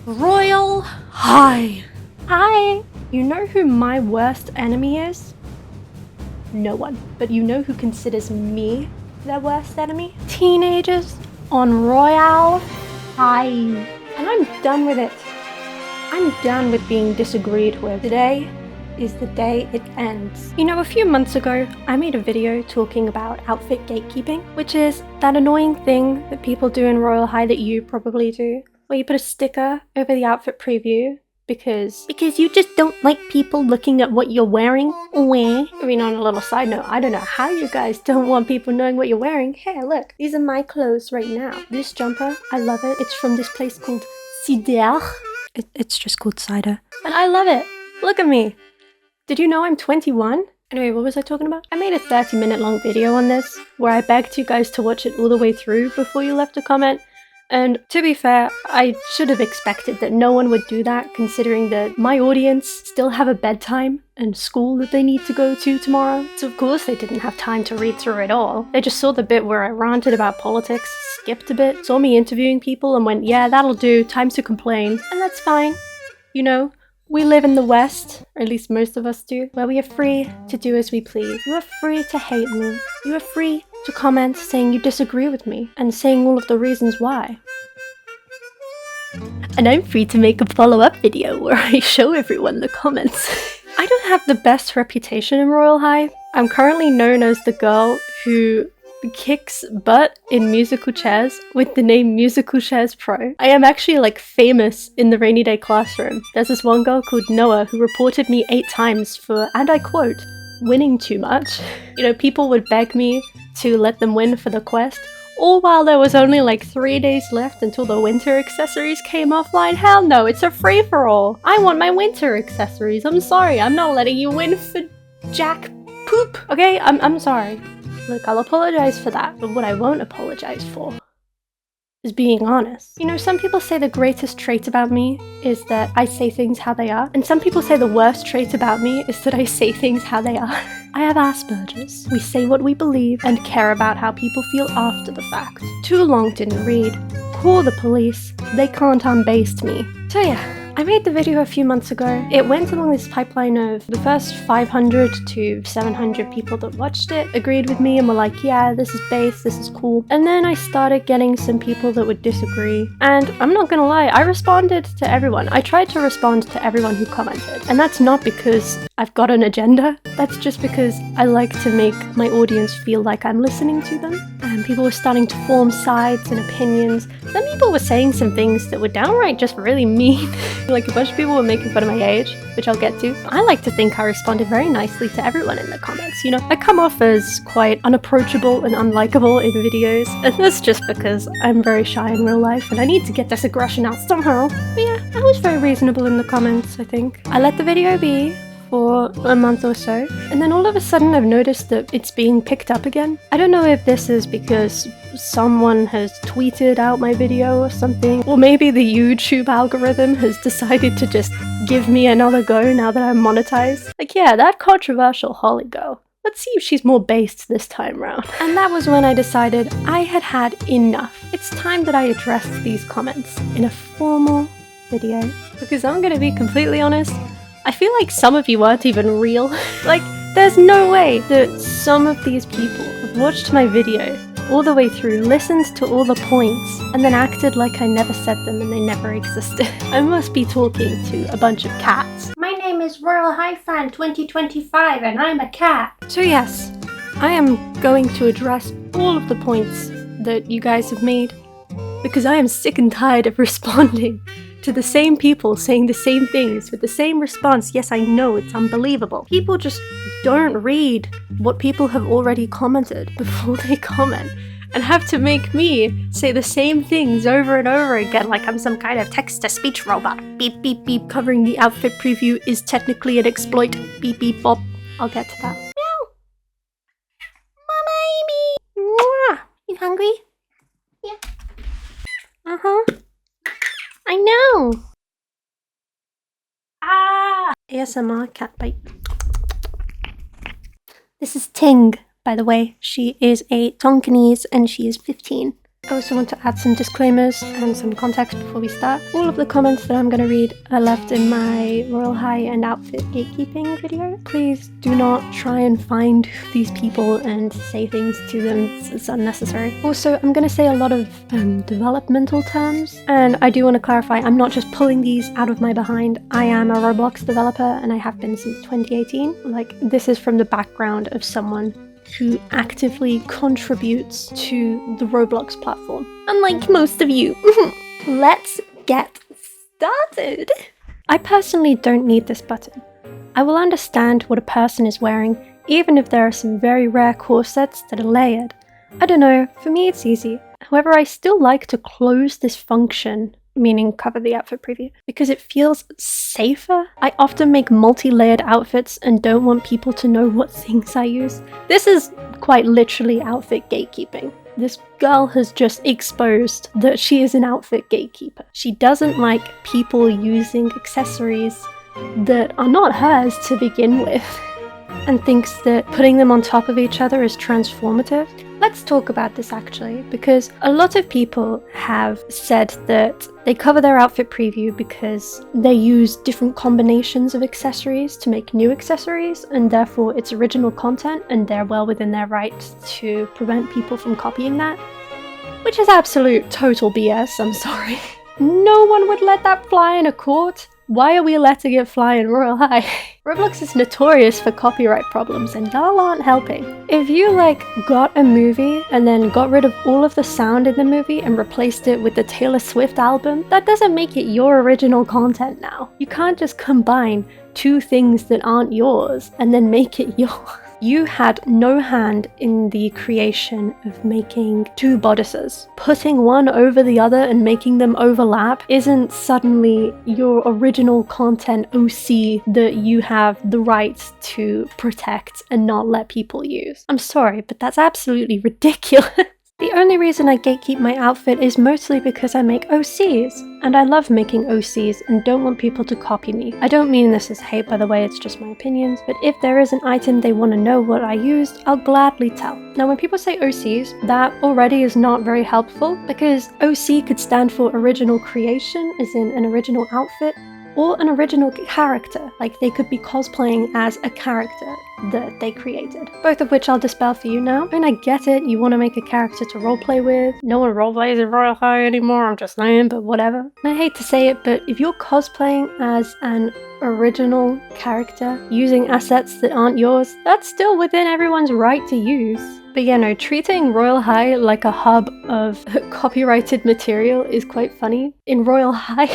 Royale High. Hi! You know who my worst enemy is? No one. But you know who considers me their worst enemy? Teenagers on Royale High. And I'm done with it. I'm done with being disagreed with. Today is the day it ends. You know, a few months ago, I made a video talking about outfit gatekeeping, which is that annoying thing that people do in Royale High that you probably do, where you put a sticker over the outfit preview because you just don't like people looking at what you're wearing. I mean, on a little side note, I don't know how you guys don't want people knowing what you're wearing. Hey, look, these are my clothes right now. This jumper, I love it. It's from this place called Cider. It's just called cider. And I love it. Look at me. Did you know I'm 21? Anyway, what was I talking about? I made a 30-minute long video on this, where I begged you guys to watch it all the way through before you left a comment. And to be fair, I should have expected that no one would do that, considering that my audience still have a bedtime and school that they need to go to tomorrow. So of course they didn't have time to read through it all. They just saw the bit where I ranted about politics, skipped a bit, saw me interviewing people and went, yeah, that'll do, time to complain. And that's fine. You know, we live in the West, or at least most of us do, where we are free to do as we please. You are free to hate me. You are free to comment saying you disagree with me, and saying all of the reasons why. And I'm free to make a follow-up video where I show everyone the comments. I don't have the best reputation in Royale High. I'm currently known as the girl who kicks butt in musical chairs with the name Musical Chairs Pro. I am actually like famous in the rainy day classroom. There's this one girl called Noah who reported me 8 times for, and I quote, winning too much. You know, people would beg me to let them win for the quest, all while there was only like 3 days left until the winter accessories came offline. Hell no, it's a free-for-all. I want my winter accessories. I'm sorry, I'm not letting you win for jack poop. Okay, I'm sorry. Look, I'll apologize for that, but what I won't apologize for is being honest. You know, some people say the greatest trait about me is that I say things how they are, and some people say the worst trait about me is that I say things how they are. I have Asperger's. We say what we believe and care about how people feel after the fact. Too long didn't read. Call the police. They can't unbaste me. So yeah. I made the video a few months ago. It went along this pipeline of the first 500 to 700 people that watched it agreed with me and were like, yeah, this is based, this is cool. And then I started getting some people that would disagree. And I'm not gonna lie, I responded to everyone. I tried to respond to everyone who commented. And that's not because I've got an agenda. That's just because I like to make my audience feel like I'm listening to them. And people were starting to form sides and opinions. Some people were saying some things that were downright just really mean. Like a bunch of people were making fun of my age, which I'll get to. I like to think I responded very nicely to everyone in the comments. You know, I come off as quite unapproachable and unlikable in videos, and that's just because I'm very shy in real life and I need to get this aggression out somehow. But yeah, I was very reasonable in the comments, I think. I let the video be for a month or so, and then all of a sudden I've noticed that it's being picked up again. I don't know if this is because someone has tweeted out my video or something, or maybe the YouTube algorithm has decided to just give me another go now that I'm monetized. Like, yeah, that controversial Holly girl. Let's see if she's more based this time round. And that was when I decided I had had enough. It's time that I addressed these comments in a formal video. Because I'm gonna be completely honest, I feel like some of you aren't even real. Like, there's no way that some of these people have watched my video all the way through, listened to all the points, and then acted like I never said them and they never existed. I must be talking to a bunch of cats. My name is Royale High Fan 2025 and I'm a cat. So yes, I am going to address all of the points that you guys have made, because I am sick and tired of responding to the same people saying the same things with the same response. Yes, I know, it's unbelievable. People just don't read what people have already commented before they comment, and have to make me say the same things over and over again like I'm some kind of text-to-speech robot. Beep beep beep, covering the outfit preview is technically an exploit. Beep beep bop. I'll get to that. Meow! Mama Amy! Mwah! You hungry? Yeah. Uh-huh. I know! Ah! ASMR cat bite. This is Ting, by the way. She is a Tonkinese and she is 15. I also want to add some disclaimers and some context before we start. All of the comments that I'm going to read are left in my Royale High and outfit gatekeeping video. Please do not try and find these people and say things to them. It's unnecessary. Also, I'm going to say a lot of developmental terms, and I do want to clarify, I'm not just pulling these out of my behind. I am a Roblox developer and I have been since 2018. Like, this is from the background of someone who actively contributes to the Roblox platform. Unlike most of you. Let's get started. I personally don't need this button. I will understand what a person is wearing, even if there are some very rare corsets that are layered. I don't know, for me it's easy. However, I still like to close this function, meaning cover the outfit preview, because it feels safer. I often make multi-layered outfits and don't want people to know what things I use. This is quite literally outfit gatekeeping. This girl has just exposed that she is an outfit gatekeeper. She doesn't like people using accessories that are not hers to begin with, and thinks that putting them on top of each other is transformative. Let's talk about this actually, because a lot of people have said that they cover their outfit preview because they use different combinations of accessories to make new accessories, and therefore it's original content and they're well within their rights to prevent people from copying that. Which is absolute total BS, I'm sorry. No one would let that fly in a court. Why are we letting it fly in Royale High? Roblox is notorious for copyright problems and y'all aren't helping. If you got a movie and then got rid of all of the sound in the movie and replaced it with the Taylor Swift album, that doesn't make it your original content now. You can't just combine two things that aren't yours and then make it yours. You had no hand in the creation of making two bodices. Putting one over the other and making them overlap isn't suddenly your original content OC that you have the right to protect and not let people use. I'm sorry, but that's absolutely ridiculous. The only reason I gatekeep my outfit is mostly because I make OCs, and I love making OCs and don't want people to copy me. I don't mean this as hate, by the way, it's just my opinions, but if there is an item they want to know what I used, I'll gladly tell. Now when people say OCs, that already is not very helpful, because OC could stand for original creation, as in an original outfit, or an original character, like they could be cosplaying as a character that they created. Both of which I'll dispel for you now. And I get it, you want to make a character to roleplay with. No one roleplays in Royale High anymore, I'm just saying, but whatever. And I hate to say it, but if you're cosplaying as an original character, using assets that aren't yours, that's still within everyone's right to use. But yeah, no, treating Royale High like a hub of copyrighted material is quite funny. In Royale High,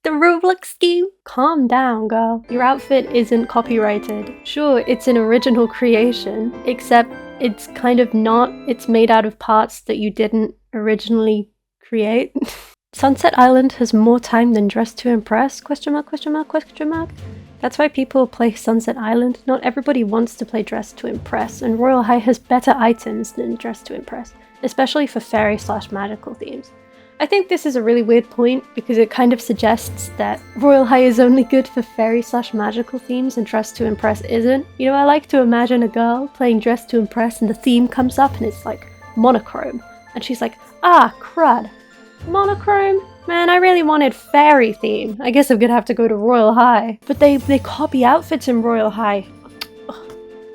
the Roblox scheme? Calm down, girl. Your outfit isn't copyrighted. Sure, it's an original creation, except it's kind of not. It's made out of parts that you didn't originally create. Sunset Island has more time than Dress to Impress? Question mark, question mark, question mark. That's why people play Sunset Island. Not everybody wants to play Dress to Impress, and Royale High has better items than Dress to Impress, especially for fairy/magical themes. I think this is a really weird point because it kind of suggests that Royale High is only good for fairy/magical themes and Dress to Impress isn't. You know, I like to imagine a girl playing Dress to Impress and the theme comes up and it's like monochrome. And she's like, ah, crud. Monochrome? Man, I really wanted fairy theme. I guess I'm gonna have to go to Royale High. But they copy outfits in Royale High.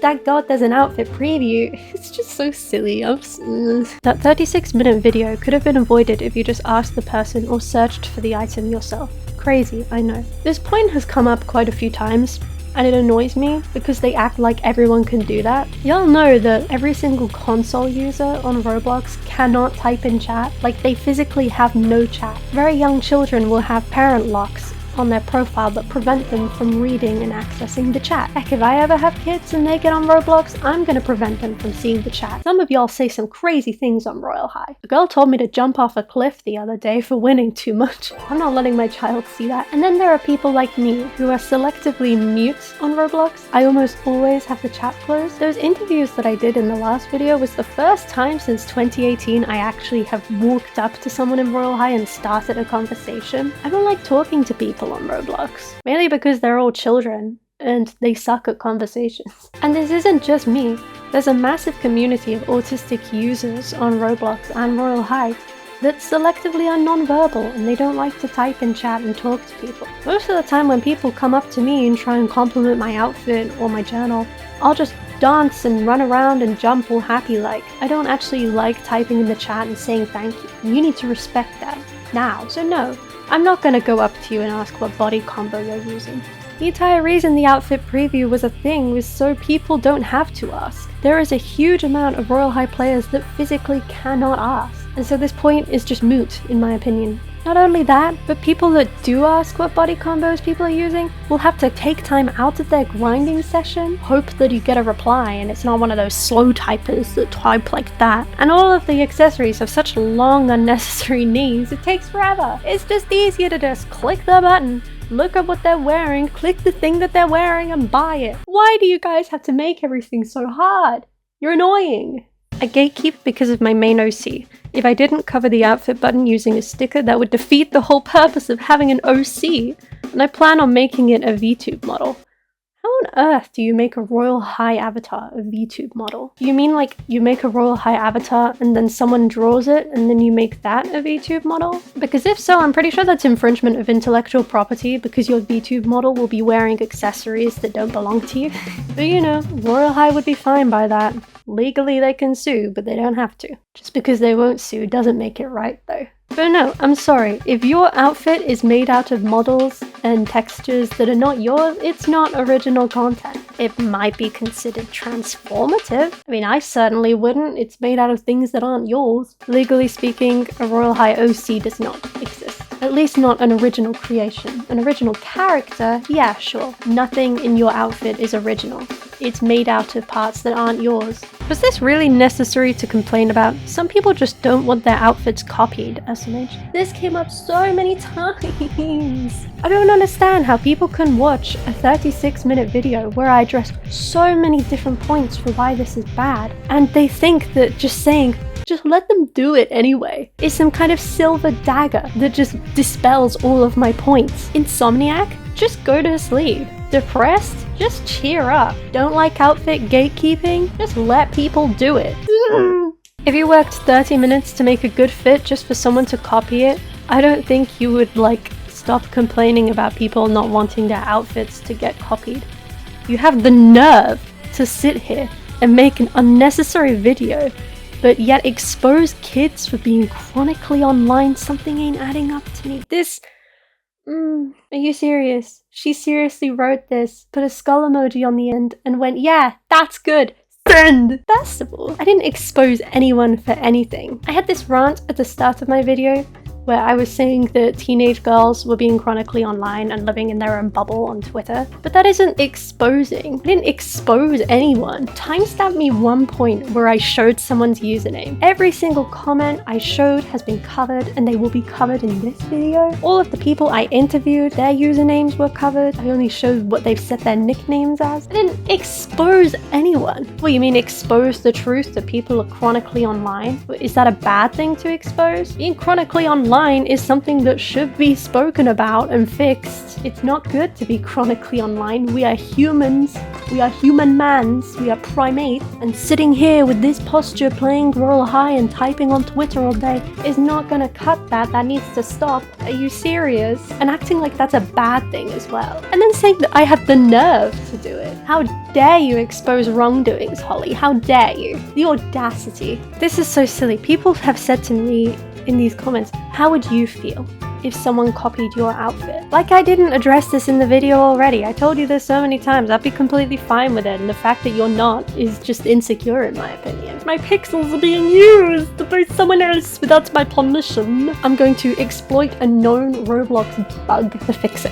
Thank God there's an outfit preview. It's just so silly. That 36-minute video could have been avoided if you just asked the person or searched for the item yourself. Crazy, I know. This point has come up quite a few times, and it annoys me because they act like everyone can do that. Y'all know that every single console user on Roblox cannot type in chat. Like, they physically have no chat. Very young children will have parent locks on their profile that prevent them from reading and accessing the chat. Heck, if I ever have kids and they get on Roblox, I'm gonna prevent them from seeing the chat. Some of y'all say some crazy things on Royale High. A girl told me to jump off a cliff the other day for winning too much. I'm not letting my child see that. And then there are people like me who are selectively mute on Roblox. I almost always have the chat closed. Those interviews that I did in the last video was the first time since 2018 I actually have walked up to someone in Royale High and started a conversation. I don't like talking to people on Roblox, mainly because they're all children and they suck at conversations. And this isn't just me. There's a massive community of autistic users on Roblox and Royale High that selectively are non-verbal and they don't like to type in chat and talk to people. Most of the time when people come up to me and try and compliment my outfit or my journal, I'll just dance and run around and jump all happy like. I don't actually like typing in the chat and saying thank you. You need to respect that now. So no, I'm not gonna go up to you and ask what body combo you're using. The entire reason the outfit preview was a thing was so people don't have to ask. There is a huge amount of Royale High players that physically cannot ask. And so this point is just moot, in my opinion. Not only that, but people that do ask what body combos people are using will have to take time out of their grinding session, hope that you get a reply and it's not one of those slow typers that type like that. And all of the accessories have such long unnecessary names, it takes forever. It's just easier to just click the button, look at what they're wearing, click the thing that they're wearing and buy it. Why do you guys have to make everything so hard? You're annoying. I gatekeep because of my main OC. If I didn't cover the outfit button using a sticker, that would defeat the whole purpose of having an OC, and I plan on making it a VTube model. How on earth do you make a Royale High avatar a VTube model? Do you mean like you make a Royale High avatar and then someone draws it and then you make that a VTube model? Because if so, I'm pretty sure that's infringement of intellectual property because your VTube model will be wearing accessories that don't belong to you. But you know, Royale High would be fine by that. Legally they can sue, but they don't have to. Just because they won't sue doesn't make it right though. But no, I'm sorry, if your outfit is made out of models and textures that are not yours, it's not original content. It might be considered transformative. I mean, I certainly wouldn't. It's made out of things that aren't yours. Legally speaking, a Royale High OC does not exist. At least not an original creation. An original character, yeah, sure. Nothing in your outfit is original. It's made out of parts that aren't yours. Was this really necessary to complain about? Some people just don't want their outfits copied, SMH. This came up so many times. I don't understand how people can watch a 36-minute video where I address so many different points for why this is bad, and they think that just saying, just let them do it anyway, is some kind of silver dagger that just dispels all of my points. Insomniac? Just go to sleep. Depressed? Just cheer up. Don't like outfit gatekeeping? Just let people do it. If you worked 30 minutes to make a good fit just for someone to copy it, I don't think you would stop complaining about people not wanting their outfits to get copied. You have the nerve to sit here and make an unnecessary video, but yet expose kids for being chronically online. Something ain't adding up to me. Are you serious? She seriously wrote this, put a skull emoji on the end, and went, yeah, that's good. Send! First of all, I didn't expose anyone for anything. I had this rant at the start of my video where I was saying that teenage girls were being chronically online and living in their own bubble on Twitter, but that isn't exposing. I didn't expose anyone. Timestamp me one point where I showed someone's username. Every single comment I showed has been covered, and they will be covered in this video. All of the people I interviewed, their usernames were covered. I only showed what they've set their nicknames as. I didn't expose anyone. What, you mean expose the truth that people are chronically online? Is that a bad thing to expose? Being chronically online is something that should be spoken about and fixed. It's not good to be chronically online. We are humans. We are human mans. We are primates. And sitting here with this posture playing Royale High and typing on Twitter all day is not gonna cut that. That needs to stop. Are you serious? And acting like that's a bad thing as well. And then saying that I have the nerve to do it. How dare you expose wrongdoings, Holly? How dare you? The audacity. This is so silly. People have said to me in these comments, how would you feel if someone copied your outfit? Like I didn't address this in the video already. I told you this so many times. I'd be completely fine with it, and the fact that you're not is just insecure in my opinion. My pixels are being used by someone else without my permission. I'm going to exploit a known Roblox bug to fix it.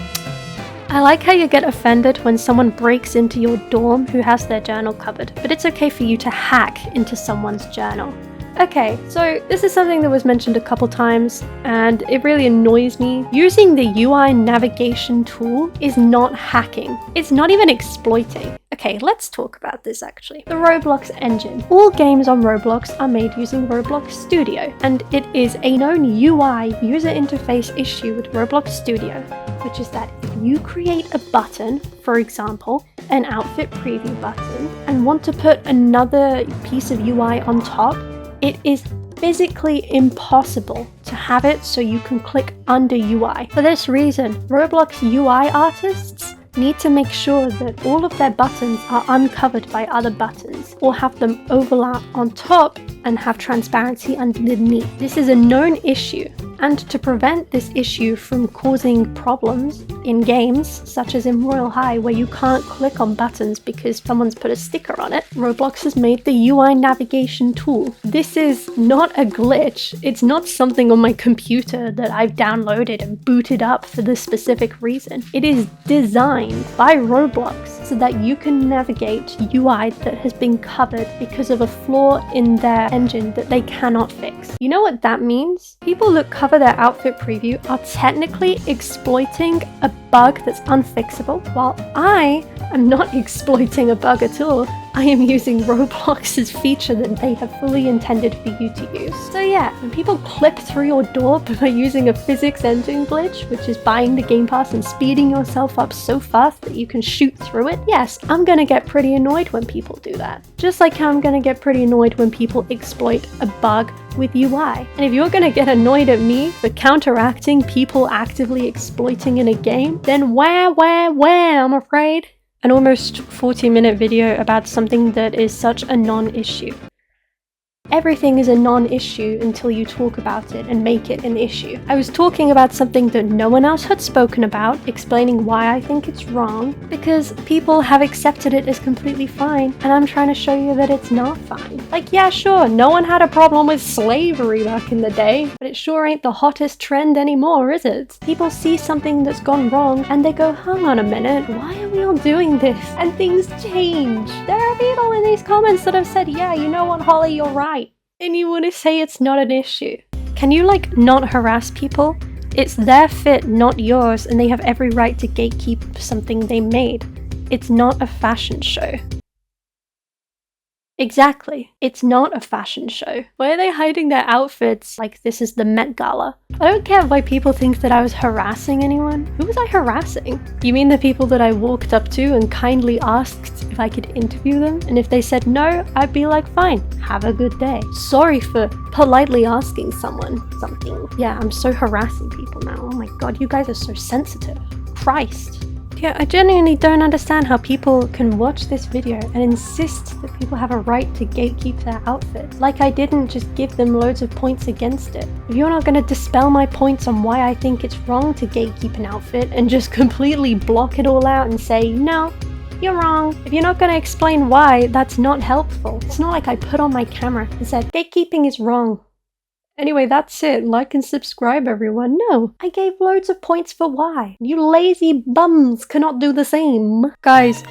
I like how you get offended when someone breaks into your dorm who has their journal covered, but it's okay for you to hack into someone's journal. Okay, so this is something that was mentioned a couple times, and it really annoys me. Using the UI navigation tool is not hacking. It's not even exploiting. Okay, let's talk about this actually. The Roblox engine. All games on Roblox are made using Roblox Studio, and it is a known UI user interface issue with Roblox Studio, which is that if you create a button, for example, an outfit preview button, and want to put another piece of UI on top, it is physically impossible to have it so you can click under UI. For this reason, Roblox UI artists need to make sure that all of their buttons are uncovered by other buttons, or have them overlap on top and have transparency underneath. This is a known issue, and to prevent this issue from causing problems in games, such as in Royale High, where you can't click on buttons because someone's put a sticker on it, Roblox has made the UI navigation tool. This is not a glitch. It's not something on my computer that I've downloaded and booted up for this specific reason. It is designed by Roblox so that you can navigate UI that has been covered because of a flaw in their engine that they cannot fix. You know what that means? People that cover their outfit preview are technically exploiting a bug that's unfixable, while I am not exploiting a bug at all. I am using Roblox's feature that they have fully intended for you to use. So yeah, when people clip through your door by using a physics engine glitch, which is buying the Game Pass and speeding yourself up so fast that you can shoot through it, yes, I'm gonna get pretty annoyed when people do that. Just like how I'm gonna get pretty annoyed when people exploit a bug with UI. And if you're gonna get annoyed at me for counteracting people actively exploiting in a game, then where, I'm afraid. An almost 40-minute video about something that is such a non-issue. Everything is a non-issue until you talk about it and make it an issue. I was talking about something that no one else had spoken about, explaining why I think it's wrong, because people have accepted it as completely fine, and I'm trying to show you that it's not fine. Like, yeah, sure, no one had a problem with slavery back in the day, but it sure ain't the hottest trend anymore, is it? People see something that's gone wrong, and they go, hang on a minute, why are we all doing this? And things change. There are people in these comments that have said, yeah, you know what, Holly, you're right. And you want to say it's not an issue. Can you, like, not harass people? It's their fit, not yours, and they have every right to gatekeep something they made. It's not a fashion show. Exactly. It's not a fashion show. Why are they hiding their outfits like this is the Met Gala? I don't care why people think that I was harassing anyone. Who was I harassing? You mean the people that I walked up to and kindly asked if I could interview them? And if they said no, I'd be like, fine, have a good day. Sorry for politely asking someone something. Yeah, I'm so harassing people now. Oh my god, you guys are so sensitive. Christ. Yeah, I genuinely don't understand how people can watch this video and insist that people have a right to gatekeep their outfit. Like I didn't just give them loads of points against it. If you're not going to dispel my points on why I think it's wrong to gatekeep an outfit and just completely block it all out and say, no, you're wrong. If you're not going to explain why, that's not helpful. It's not like I put on my camera and said, gatekeeping is wrong. Anyway, that's it. Like and subscribe, everyone. No, I gave loads of points for why. You lazy bums cannot do the same. Guys,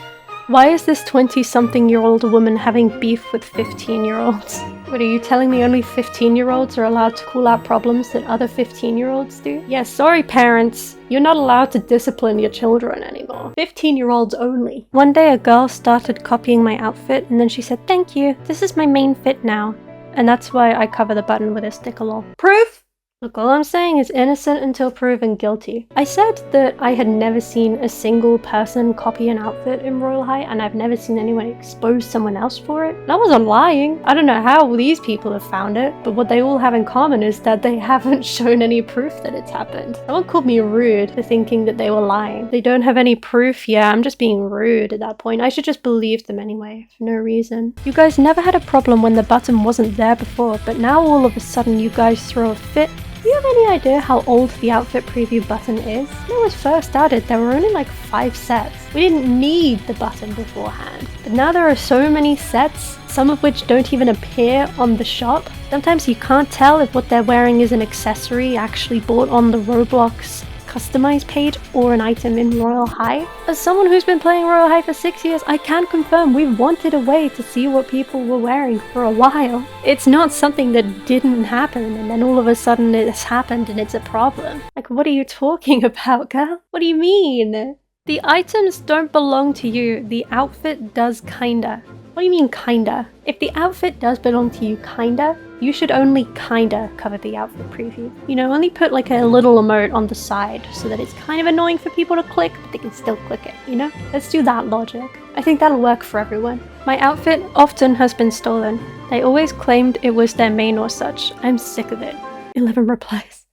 why is this 20-something-year-old woman having beef with 15-year-olds? What, are you telling me only 15-year-olds are allowed to call out problems that other 15-year-olds do? Yeah, sorry parents. You're not allowed to discipline your children anymore. 15-year-olds only. One day a girl started copying my outfit and then she said, thank you, this is my main fit now. And that's why I cover the button with a sticker lol. Proof? Look, all I'm saying is innocent until proven guilty. I said that I had never seen a single person copy an outfit in Royale High, and I've never seen anyone expose someone else for it. And I wasn't lying. I don't know how these people have found it, but what they all have in common is that they haven't shown any proof that it's happened. Someone called me rude for thinking that they were lying. They don't have any proof, yeah, I'm just being rude at that point. I should just believe them anyway, for no reason. You guys never had a problem when the button wasn't there before, but now all of a sudden you guys throw a fit. Do you have any idea how old the outfit preview button is? When it was first added, there were only like 5 sets. We didn't need the button beforehand. But now there are so many sets, some of which don't even appear on the shop. Sometimes you can't tell if what they're wearing is an accessory actually bought on the Roblox customize page or an item in Royale High. As someone who's been playing Royale High for 6 years, I can confirm we've wanted a way to see what people were wearing for a while. It's not something that didn't happen and then all of a sudden it's happened and it's a problem. Like, what are you talking about, girl? What do you mean? The items don't belong to you, the outfit does kinda. What do you mean kinda? If the outfit does belong to you kinda, you should only kinda cover the outfit preview. You know, only put like a little emote on the side so that it's kind of annoying for people to click, but they can still click it, you know? Let's do that logic. I think that'll work for everyone. My outfit often has been stolen. They always claimed it was their main or such. I'm sick of it. 11 replies.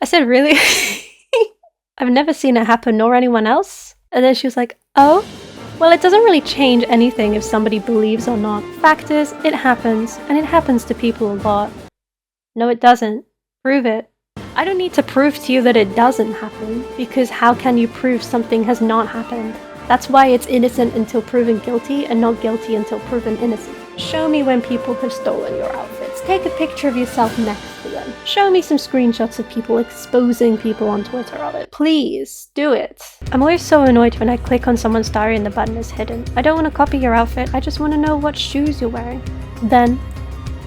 I said, really? I've never seen it happen nor anyone else. And then she was like, oh? Well, it doesn't really change anything if somebody believes or not. Fact is, it happens, and it happens to people a lot. No, it doesn't. Prove it. I don't need to prove to you that it doesn't happen, because how can you prove something has not happened? That's why it's innocent until proven guilty, and not guilty until proven innocent. Show me when people have stolen your outfits. Take a picture of yourself next to them. Show me some screenshots of people exposing people on Twitter of it. Please, do it. I'm always so annoyed when I click on someone's diary and the button is hidden. I don't want to copy your outfit, I just want to know what shoes you're wearing. Then,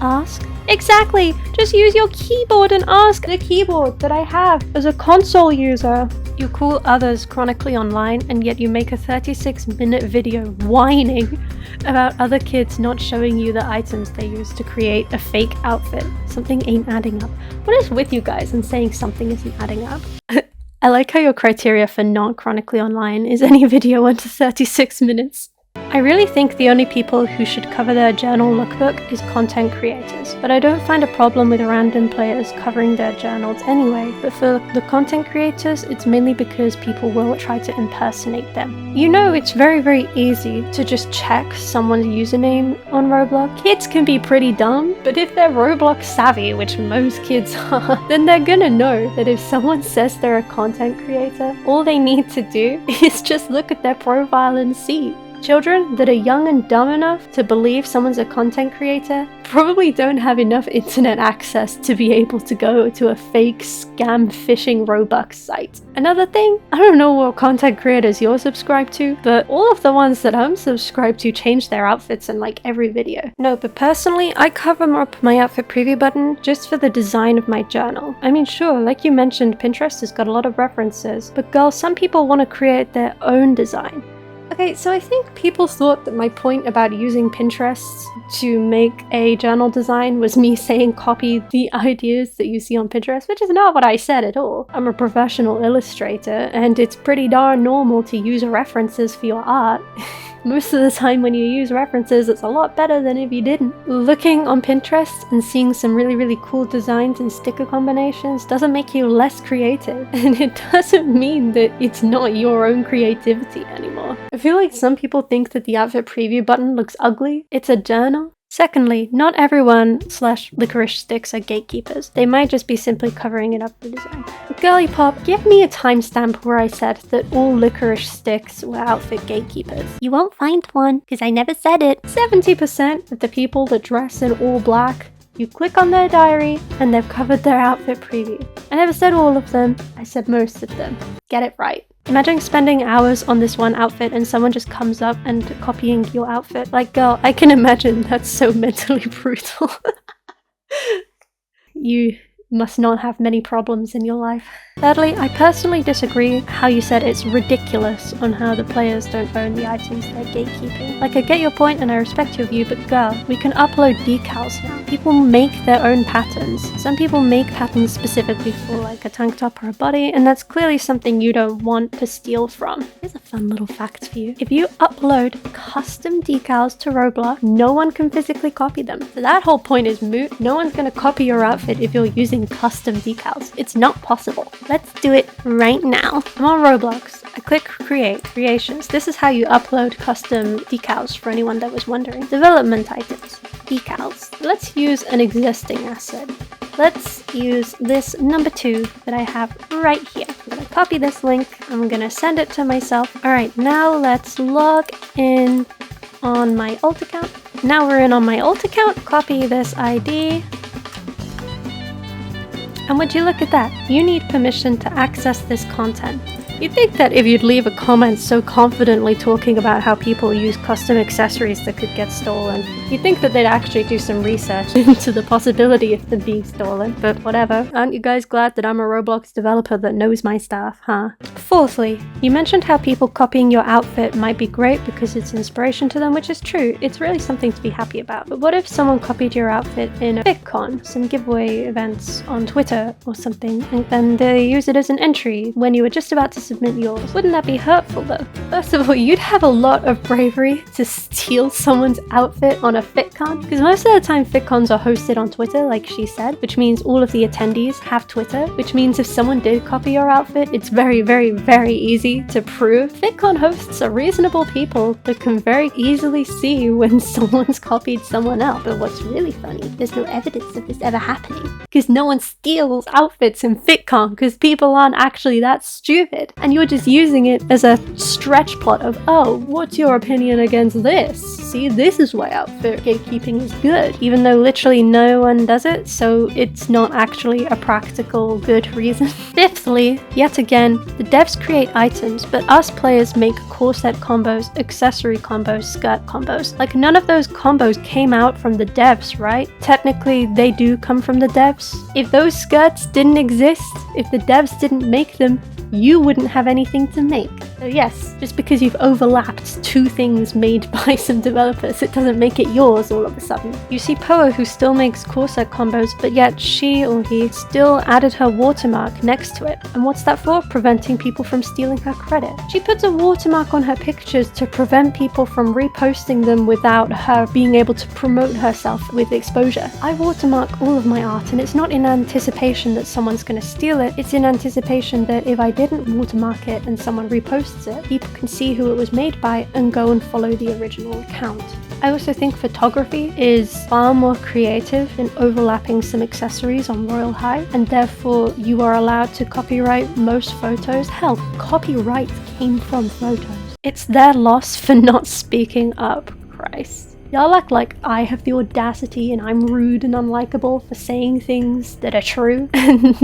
ask. Exactly! Just use your keyboard and ask. The keyboard that I have as a console user. You call others chronically online, and yet you make a 36-minute video whining about other kids not showing you the items they use to create a fake outfit. Something ain't adding up. What is with you guys and saying something isn't adding up? I like how your criteria for not chronically online is any video under 36 minutes. I really think the only people who should cover their journal lookbook is content creators, but I don't find a problem with random players covering their journals anyway. But for the content creators, it's mainly because people will try to impersonate them. You know, it's very easy to just check someone's username on Roblox. Kids can be pretty dumb, but if they're Roblox savvy, which most kids are, then they're gonna know that if someone says they're a content creator, all they need to do is just look at their profile and see. Children that are young and dumb enough to believe someone's a content creator probably don't have enough internet access to be able to go to a fake scam phishing Robux site. Another thing, I don't know what content creators you're subscribed to, but all of the ones that I'm subscribed to change their outfits in like every video. No, but personally, I cover up my outfit preview button just for the design of my journal. I mean, sure, like you mentioned, Pinterest has got a lot of references, but girl, some people want to create their own design. Okay, so I think people thought that my point about using Pinterest to make a journal design was me saying copy the ideas that you see on Pinterest, which is not what I said at all. I'm a professional illustrator, and it's pretty darn normal to use references for your art. Most of the time when you use references, it's a lot better than if you didn't. Looking on Pinterest and seeing some really cool designs and sticker combinations doesn't make you less creative, and it doesn't mean that it's not your own creativity anymore. I feel like some people think that the outfit preview button looks ugly. It's a journal. Secondly, not everyone / licorice sticks are gatekeepers. They might just be simply covering it up for design. Girly Pop, give me a timestamp where I said that all licorice sticks were outfit gatekeepers. You won't find one, because I never said it. 70% of the people that dress in all black, you click on their diary and they've covered their outfit preview. I never said all of them, I said most of them. Get it right. Imagine spending hours on this one outfit and someone just comes up and copying your outfit. Like, girl, I can imagine that's so mentally brutal. You must not have many problems in your life. Thirdly, I personally disagree how you said it's ridiculous on how the players don't own the items they're gatekeeping. Like, I get your point and I respect your view, but girl, we can upload decals now. People make their own patterns. Some people make patterns specifically for like a tank top or a body, and that's clearly something you don't want to steal from. Here's a fun little fact for you. If you upload custom decals to Roblox, no one can physically copy them. So that whole point is moot. No one's gonna copy your outfit if you're using custom decals. It's not possible. Let's do it right now. I'm on Roblox. I click create, creations. This is how you upload custom decals for anyone that was wondering. Development items, decals. Let's use an existing asset. Let's use this number 2 that I have right here. I'm gonna copy this link. I'm gonna send it to myself. All right, now let's log in on my alt account. Now we're in on my alt account. Copy this ID. And would you look at that? You need permission to access this content. You'd think that if you'd leave a comment so confidently talking about how people use custom accessories that could get stolen, you'd think that they'd actually do some research into the possibility of them being stolen, but whatever. Aren't you guys glad that I'm a Roblox developer that knows my stuff, huh? Fourthly, you mentioned how people copying your outfit might be great because it's inspiration to them, which is true. It's really something to be happy about. But what if someone copied your outfit in a Fitcon, some giveaway events on Twitter or something, and then they use it as an entry when you were just about to submit yours? Wouldn't that be hurtful though? First of all, you'd have a lot of bravery to steal someone's outfit on a Fitcon, because most of the time Fitcons are hosted on Twitter, like she said, which means all of the attendees have Twitter, which means if someone did copy your outfit, it's very, very, very easy to prove. Fitcon hosts are reasonable people that can very easily see when someone's copied someone else. But what's really funny, there's no evidence of this ever happening, because no one steals outfits in Fitcon, because people aren't actually that stupid, and you're just using it as a stretch plot of, oh, what's your opinion against this? See, this is why outfit gatekeeping is good, even though literally no one does it, so it's not actually a practical good reason. Fifthly, yet again, the devs create items, but us players make corset combos, accessory combos, skirt combos. Like, none of those combos came out from the devs, right? Technically, they do come from the devs. If those skirts didn't exist, if the devs didn't make them, you wouldn't have anything to make. So yes, just because you've overlapped two things made by some developers, it doesn't make it yours all of a sudden. You see Poa, who still makes corset combos, but yet she or he still added her watermark next to it. And what's that for? Preventing people from stealing her credit. She puts a watermark on her pictures to prevent people from reposting them without her being able to promote herself with exposure. I watermark all of my art, and it's not in anticipation that someone's gonna steal it, it's in anticipation that if I didn't watermark it and someone reposts it, people can see who it was made by and go and follow the original account. I also think photography is far more creative than overlapping some accessories on Royale High, and therefore you are allowed to copyright most photos. Hell, copyright came from photos. It's their loss for not speaking up, Christ. Y'all act like I have the audacity and I'm rude and unlikable for saying things that are true. And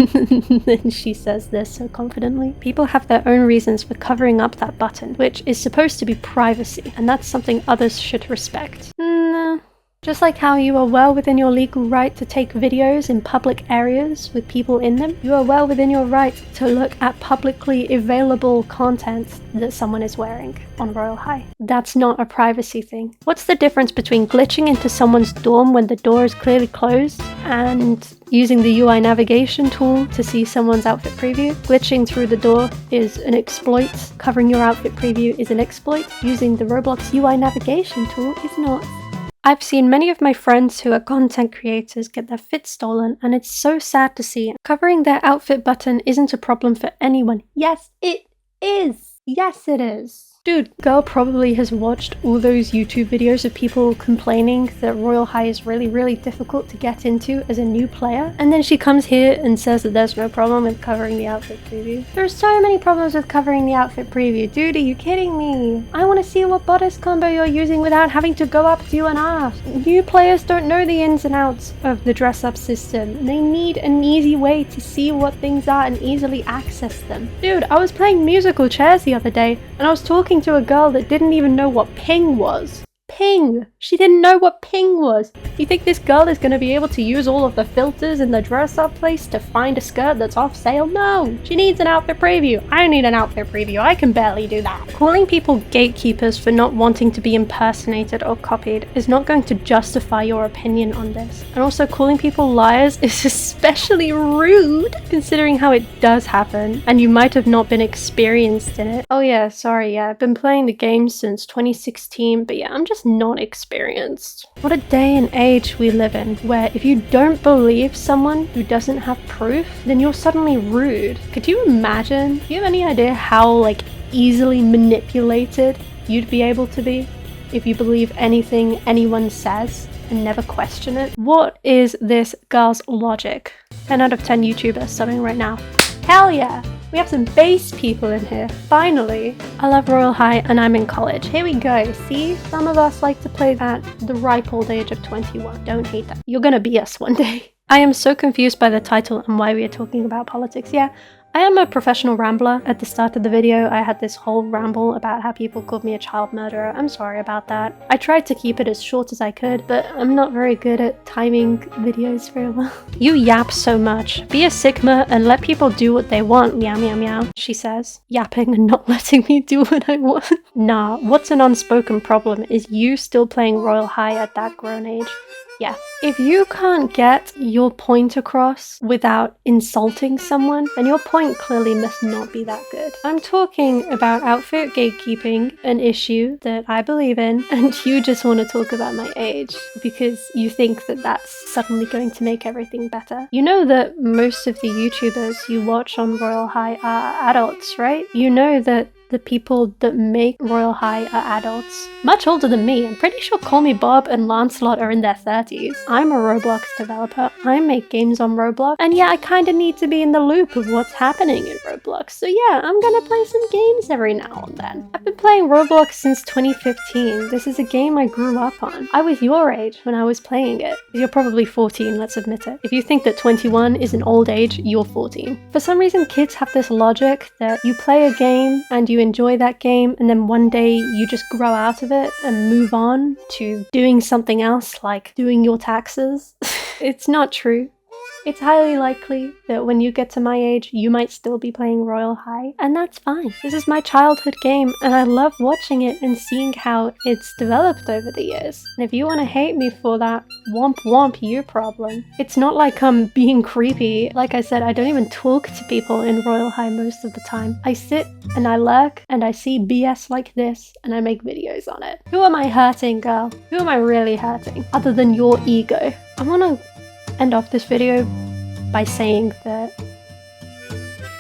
then she says this so confidently. People have their own reasons for covering up that button, which is supposed to be privacy, and that's something others should respect. Nah. Just like how you are well within your legal right to take videos in public areas with people in them, you are well within your right to look at publicly available content that someone is wearing on Royale High. That's not a privacy thing. What's the difference between glitching into someone's dorm when the door is clearly closed and using the UI navigation tool to see someone's outfit preview? Glitching through the door is an exploit. Covering your outfit preview is an exploit. Using the Roblox UI navigation tool is not. I've seen many of my friends who are content creators get their fit stolen, and it's so sad to see. Covering their outfit button isn't a problem for anyone. Yes, it is. Yes, it is. Dude, girl probably has watched all those YouTube videos of people complaining that Royale High is really, really difficult to get into as a new player, and then she comes here and says that there's no problem with covering the outfit preview. There's so many problems with covering the outfit preview. Dude, are you kidding me? I want to see what bodice combo you're using without having to go up to you and ask. New players don't know the ins and outs of the dress-up system. They need an easy way to see what things are and easily access them. Dude, I was playing musical chairs the other day, and I was talking to a girl that didn't even know what ping was. Ping! She didn't know what ping was. You think this girl is going to be able to use all of the filters in the dress-up place to find a skirt that's off sale? No! She needs an outfit preview. I need an outfit preview. I can barely do that. Calling people gatekeepers for not wanting to be impersonated or copied is not going to justify your opinion on this. And also, calling people liars is especially rude, considering how it does happen, and you might have not been experienced in it. Oh yeah, sorry, yeah, I've been playing the game since 2016, but yeah, I'm just not experienced. What a day and age we live in, where if you don't believe someone who doesn't have proof, then you're suddenly rude. Could you imagine? Do you have any idea how, easily manipulated you'd be able to be if you believe anything anyone says and never question it? What is this girl's logic? 10 out of 10 YouTubers subbing right now. Hell yeah! We have some base people in here. Finally! I love Royale High and I'm in college. Here we go. See? Some of us like to play at the ripe old age of 21. Don't hate that. You're gonna be us one day. I am so confused by the title and why we are talking about politics. Yeah, I am a professional rambler. At the start of the video, I had this whole ramble about how people called me a child murderer. I'm sorry about that. I tried to keep it as short as I could, but I'm not very good at timing videos very well. You yap so much. Be a Sigma and let people do what they want, meow meow meow, she says, yapping and not letting me do what I want. Nah, what's an unspoken problem is you still playing Royale High at that grown age. Yeah. If you can't get your point across without insulting someone, then your point clearly must not be that good. I'm talking about outfit gatekeeping, an issue that I believe in, and you just want to talk about my age because you think that that's suddenly going to make everything better. You know that most of the YouTubers you watch on Royale High are adults, right? You know that the people that make Royale High are adults. Much older than me. I'm pretty sure Call Me Bob and Lancelot are in their 30s. I'm a Roblox developer. I make games on Roblox. And yeah, I kinda need to be in the loop of what's happening in Roblox. So yeah, I'm gonna play some games every now and then. I've been playing Roblox since 2015. This is a game I grew up on. I was your age when I was playing it. You're probably 14, let's admit it. If you think that 21 is an old age, you're 14. For some reason, kids have this logic that you play a game and you enjoy that game, and then one day you just grow out of it and move on to doing something else, like doing your taxes. It's not true. It's highly likely that when you get to my age, you might still be playing Royale High, and that's fine. This is my childhood game, and I love watching it and seeing how it's developed over the years. And if you want to hate me for that, womp womp, your problem. It's not like I'm being creepy. Like I said, I don't even talk to people in Royale High most of the time. I sit and I lurk and I see BS like this and I make videos on it. Who am I hurting, girl? Who am I really hurting? Other than your ego. I wanna end off this video by saying that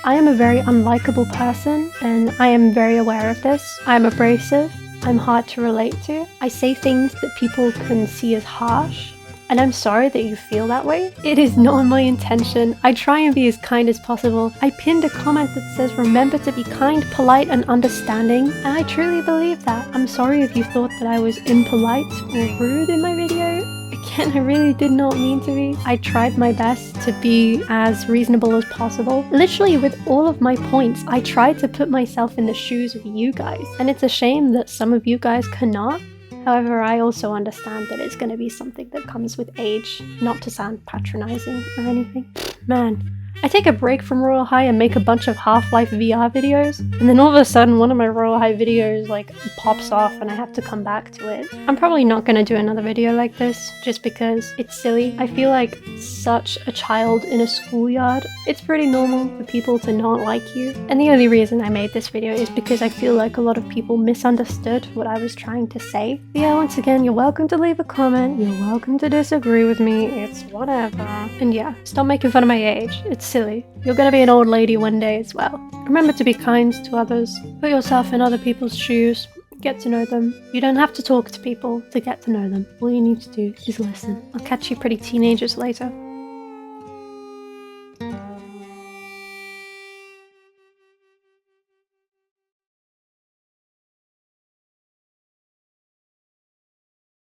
I am a very unlikable person and I am very aware of this. I am abrasive, I'm hard to relate to. I say things that people can see as harsh, and I'm sorry that you feel that way. It is not my intention. I try and be as kind as possible. I pinned a comment that says remember to be kind, polite and understanding, and I truly believe that. I'm sorry if you thought that I was impolite or rude in my video. Again, I really did not mean to be. I tried my best to be as reasonable as possible. Literally with all of my points, I tried to put myself in the shoes of you guys, and it's a shame that some of you guys cannot. However, I also understand that it's going to be something that comes with age, not to sound patronizing or anything. Man, I take a break from Royale High and make a bunch of Half-Life VR videos, and then all of a sudden one of my Royale High videos like pops off and I have to come back to it. I'm probably not going to do another video like this just because it's silly. I feel like such a child in a schoolyard. It's pretty normal for people to not like you, and the only reason I made this video is because I feel like a lot of people misunderstood what I was trying to say. But yeah, once again, you're welcome to leave a comment, you're welcome to disagree with me, it's whatever. And yeah, stop making fun of my age. It's silly. You're gonna be an old lady one day as well. Remember to be kind to others. Put yourself in other people's shoes. Get to know them. You don't have to talk to people to get to know them. All you need to do is listen. I'll catch you pretty teenagers later.